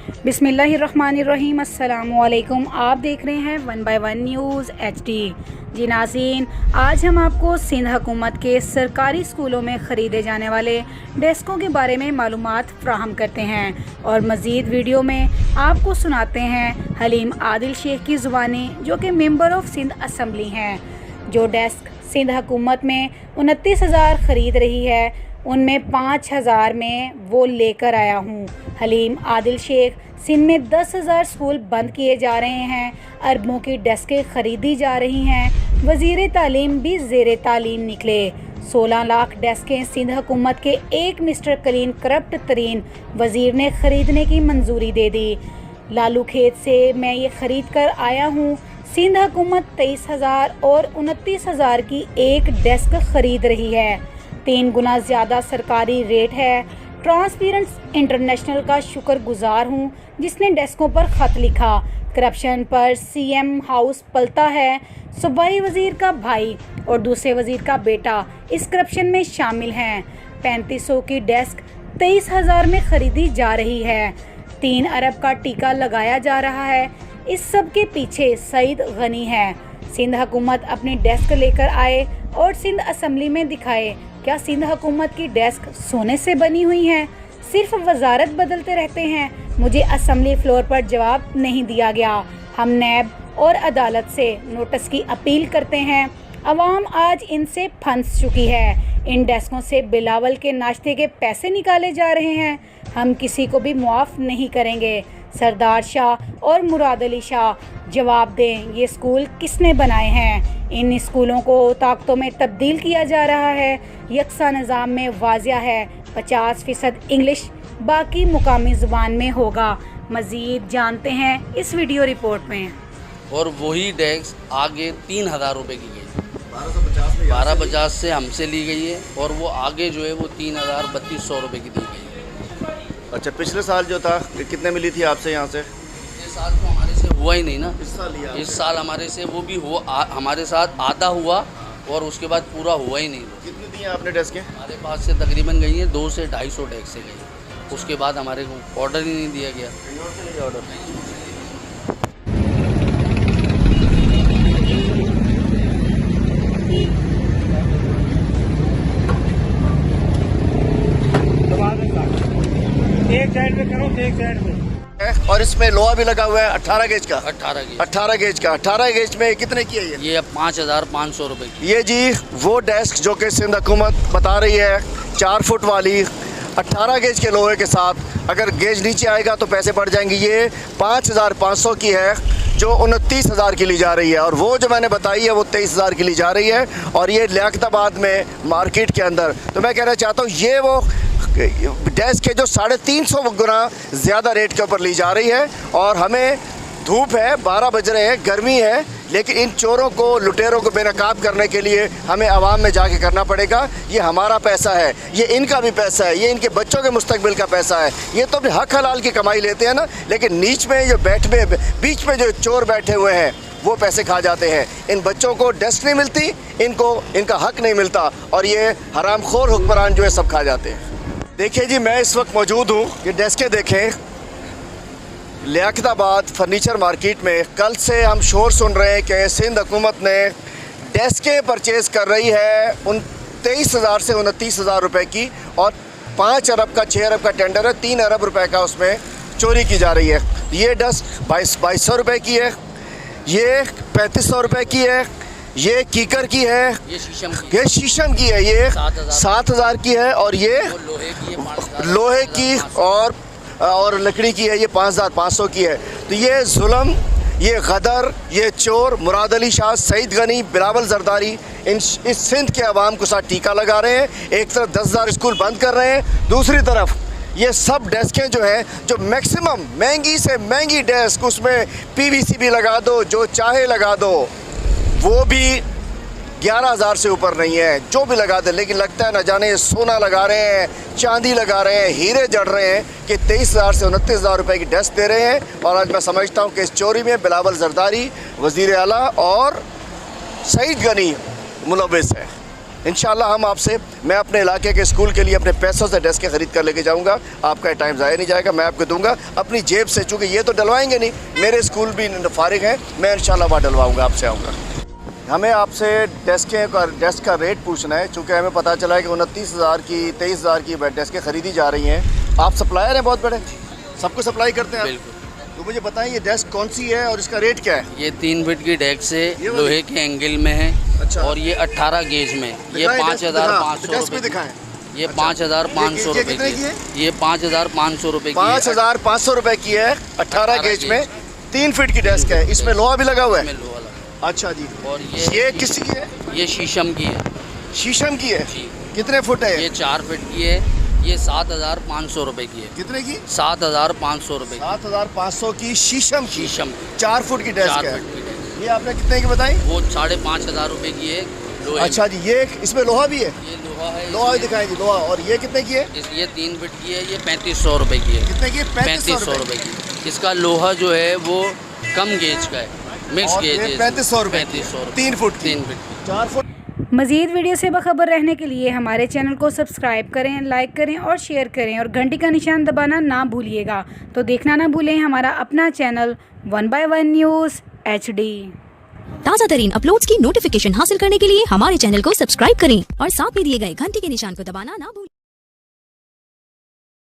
बिस्मिल्लाहिर्रहमानिर्रहीम। अस्सलामुअलैकुम। आप देख रहे हैं 1 बाय 1 न्यूज़ HD। जी नाज़रीन, आज हम आपको सिंध हुकूमत के सरकारी स्कूलों में ख़रीदे जाने वाले डेस्कों के बारे में मालूमात फ़राहम करते हैं और मज़ीद वीडियो में आपको सुनाते हैं हलीम आदिल शेख की ज़ुबानी, जो कि मेंबर ऑफ सिंध असम्बली हैं। जो डेस्क सिंध हुकूमत में 29,000 ख़रीद रही है, उनमें 5,000 में वो लेकर आया हूँ। हलीम आदिल शेख, सिंध में 10,000 स्कूल बंद किए जा रहे हैं, अरबों की डेस्कें ख़रीदी जा रही हैं, वज़ीर तालीम भी ज़ेरे तालीम निकले। 16 लाख डेस्कें सिंध हुकूमत के एक मिस्टर कलीन करप्ट तरीन वज़ीर ने ख़रीदने की मंजूरी दे दी। लालू खेत से मैं ये ख़रीद कर आया हूँ। सिंध हुकूमत 23,000 और 29,000 की एक डेस्क ख़रीद रही है। 3 गुना ज़्यादा सरकारी रेट है। ट्रांसपेरेंसी इंटरनेशनल का शुक्रगुजार हूँ जिसने डेस्कों पर ख़त लिखा। करप्शन पर CM हाउस पलता है। सूबाई वज़ीर का भाई और दूसरे वज़ीर का बेटा इस करप्शन में शामिल हैं। 3500 की डेस्क 23,000 में ख़रीदी जा रही है। 3 अरब का टीका लगाया जा रहा है। इस सब के पीछे सईद गनी है। सिंध हुकूमत अपनी डेस्क लेकर आए और सिंध असम्बली में दिखाए। क्या सिंध हुकूमत की डेस्क सोने से बनी हुई है? सिर्फ वजारत बदलते रहते हैं। मुझे असम्बली फ्लोर पर जवाब नहीं दिया गया। हम नैब और अदालत से नोटिस की अपील करते हैं। अवाम आज इनसे फंस चुकी है। इन डेस्कों से बिलावल के नाश्ते के पैसे निकाले जा रहे हैं। हम किसी को भी मुआफ़ नहीं करेंगे। सरदार शाह और मुराद अली शाह, जवाब दें, ये स्कूल किसने बनाए हैं? इन स्कूलों को ताकतों में तब्दील किया जा रहा है। यकसा निज़ाम में वाज़िया है 50% इंग्लिश, बाकी मुकामी ज़ुबान में होगा। मज़ीद जानते हैं इस वीडियो रिपोर्ट में। और वही डेस्क आगे 3,000 रुपये की गई, 1250 से हमसे ली गई है, और वो आगे जो है वो 3,3200 रुपये की दी गई है। अच्छा, पिछले साल जो था कितने मिली थी आपसे यहाँ से? पिछले साल तो हमारे से हुआ ही नहीं ना। इस साल हमारे से वो भी हुआ, हमारे साथ आधा हुआ और उसके बाद पूरा हुआ ही नहीं। कितनी दी हैं आपने डेस्कें? हमारे पास से तकरीबन गई हैं 200 से 250 डेस्क से गई। उसके बाद हमारे को ऑर्डर ही नहीं दिया गया। ऑर्डर एक साइड में करो, एक साइड में। और इसमें लोहा भी लगा हुआ है 18 गेज का। 18 गेज का। 18 गेज में कितने की है ये 5,500 रुपये की। ये जी वो डेस्क जो कि सिंध हुकूमत बता रही है 4 फुट वाली 18 गेज के लोहे के साथ, अगर गेज नीचे आएगा तो पैसे बढ़ जाएंगे। ये 5,500 की है जो 29,000 की ली जा रही है, और वो जो मैंने बताई है वो 23,000 की ली जा रही है, और ये लियाकताबाद में मार्केट के अंदर। तो मैं कहना चाहता हूँ ये वो डेस्क के जो 350 गुना ज़्यादा रेट के ऊपर ली जा रही है। और हमें धूप है, 12 बज रहे हैं, गर्मी है, लेकिन इन चोरों को, लुटेरों को बेनकाब करने के लिए हमें आवाम में जाके करना पड़ेगा। ये हमारा पैसा है, ये इनका भी पैसा है, ये इनके बच्चों के मुस्तकबिल का पैसा है। ये तो अपने हक हलाल की कमाई लेते हैं ना, लेकिन बीच में जो चोर बैठे हुए हैं वो पैसे खा जाते हैं। इन बच्चों को डेस्क नहीं मिलती, इनको इनका हक नहीं मिलता, और ये हरामखोर हुक्मरान जो है सब खा जाते हैं। देखिए जी, मैं इस वक्त मौजूद हूँ, ये डेस्कें देखें, लियाकताबाद फर्नीचर मार्केट में। कल से हम शोर सुन रहे हैं कि सिंध हुकूमत ने डेस्कें परचेज़ कर रही है 23,000 से 29,000 रुपये की, और 5 अरब का 6 अरब का टेंडर है, 3 अरब रुपए का उसमें चोरी की जा रही है। ये डेस्क 2200 रुपये की है, ये 3500 रुपये की है, ये कीकर की है, ये शीशम की है, ये 7,000 की है, और ये लोहे की और लकड़ी की है, ये 5,500 की है। तो ये जुल्म, ये गदर, ये चोर मुराद अली शाह, सईद गनी, बिलावल जरदारी इस सिंध के अवाम को साथ टीका लगा रहे हैं। एक तरफ 10,000 स्कूल बंद कर रहे हैं, दूसरी तरफ ये सब डेस्कें जो हैं, जो मैक्सिमम महंगी से महंगी डेस्क, उसमें PVC भी लगा दो, जो चाहे लगा दो, वो भी 11,000 से ऊपर नहीं है, जो भी लगा दे। लेकिन लगता है न जाने ये सोना लगा रहे हैं, चांदी लगा रहे हैं, हीरे जड़ रहे हैं कि 23,000 से 29,000 रुपये की डेस्क दे रहे हैं। और आज मैं समझता हूँ कि इस चोरी में बिलावल जरदारी, वज़ीर आला और सईद गनी मुलव्विस है। इंशाल्लाह मैं अपने इलाके के स्कूल के लिए अपने पैसों से डेस्कें ख़रीद कर लेके जाऊँगा। आपका टाइम ज़ाया नहीं जाएगा, मैं आपको दूंगा अपनी जेब से, चूँकि ये तो डलवाएंगे नहीं, मेरे स्कूल भी फारिग हैं, मैं इंशाल्लाह वहाँ डलवाऊँगा, आपसे आऊँगा। हमें आपसे डेस्क का रेट पूछना है, चूँकि हमें पता चला है कि 29,000 की 23,000 की डेस्कें ख़रीदी जा रही हैं। आप सप्लायर हैं बहुत बड़े, सबको सप्लाई करते हैं? बिल्कुल। तो मुझे बताएं ये डेस्क कौन सी है और इसका रेट क्या है? ये 3 फीट की डेस्क है, लोहे के एंगल में है। अच्छा। और ये 18 गेज में, ये 5,500 डेस्क में रुपये। दिखाएं। ये 5,500 ये रुपये कितने की है? ये 5,500 रुपये की है। 5,500 रुपए की है, 18 गेज में, 3 फीट की डेस्क है। इसमें लोहा भी लगा हुआ है? इसमें लोहा लगा। अच्छा जी। और ये किसी की है? ये शीशम की है। शीशम की है? जी। कितने फुट है ये 4 फीट की है, ये 7,500 रुपये की है। कितने की? 7,500 रुपये की। 7,500 की शीशम की, शीशम की 4 फुट की डेस्क 4 है। फीट की डेस्क। ये आपने कितने की बताई? वो 5,500 रुपये की है लोहे अच्छा जी। ये इसमें लोहा भी है? में। ये लोहा है। लोहा इसमें- दिखाएं जी, लोहा। और ये कितने की है? ये 3 फीट की है, ये 3,500 रुपये की है। कितने की है? 3,500 रुपये की। इसका लोहा जो है वो कम गेज का है, मिक्स और गेज ये है। 3,500 रुपये 3,500 रुपये। 3 फुट की। 3 फीट। 4 फुट। मज़ीद वीडियो से बाखबर रहने के लिए हमारे चैनल को सब्सक्राइब करें, लाइक करें और शेयर करें और घंटी का निशान दबाना ना भूलिएगा। तो देखना ना भूलें हमारा अपना चैनल 1/1 न्यूज़ HD। ताज़ा तरीन अपलोड्स की नोटिफिकेशन हासिल करने के लिए हमारे चैनल को सब्सक्राइब करें और साथ में दिए गए घंटी के निशान को दबाना ना भूलें।